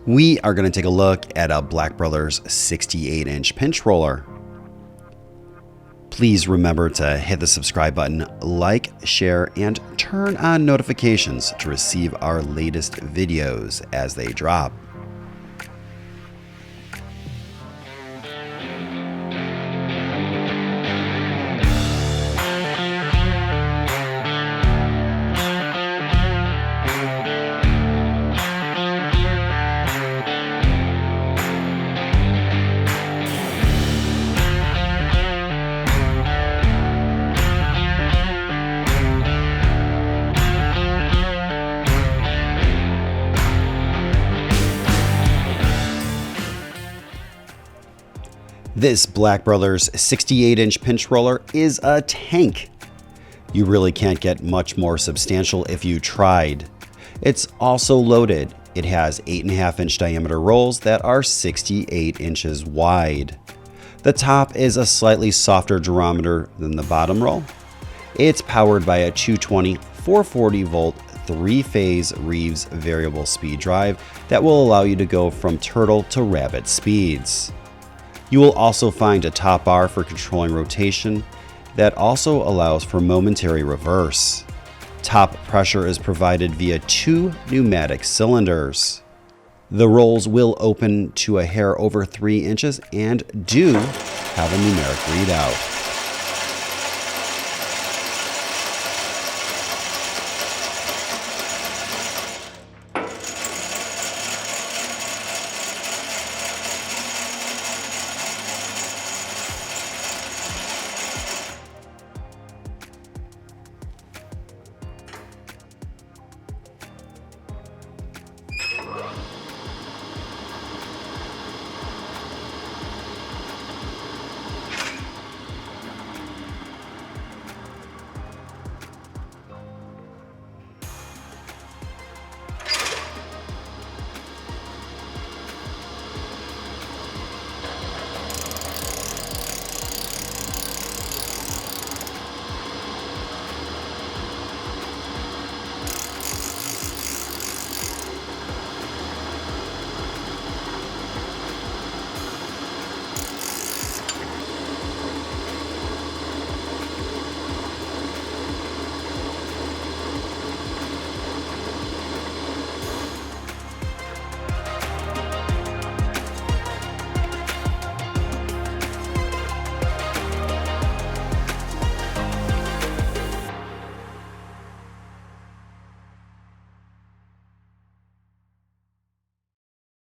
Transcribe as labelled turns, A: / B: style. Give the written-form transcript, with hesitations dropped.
A: We are going to take a look at a Black Brothers 68-inch pinch roller. Please remember to hit the subscribe button, like, share, and turn on notifications to receive our latest videos as they drop. This Black Brothers 68-inch pinch roller is a tank. You really can't get much more substantial if you tried. It's also loaded. It has 8.5-inch diameter rolls that are 68 inches wide. The top is a slightly softer durometer than the bottom roll. It's powered by a 220 440 volt 3-phase Reeves variable speed drive that will allow you to go from turtle to rabbit speeds. You will also find a top bar for controlling rotation that also allows for momentary reverse. Top pressure is provided via 2 pneumatic cylinders. The rolls will open to a hair over 3 inches and do have a numeric readout.